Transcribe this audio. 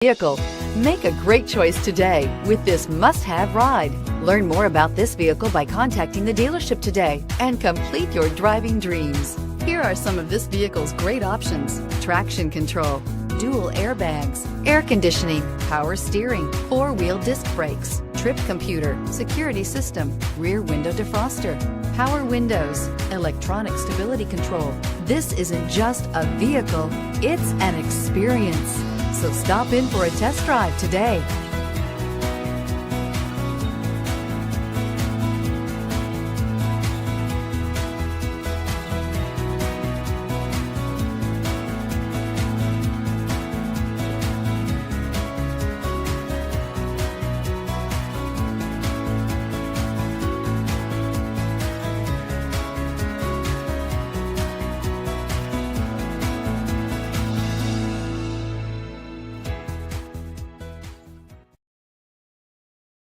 Vehicle. Make a great choice today with this must-have ride. Learn more about this vehicle by contacting the dealership today and complete your driving dreams. Here are some of this vehicle's great options: traction control, dual airbags, air conditioning, power steering, four-wheel disc brakes, trip computer, security system, rear window defroster, power windows, electronic stability control. This isn't just a vehicle, it's an experience. So stop in for a test drive today.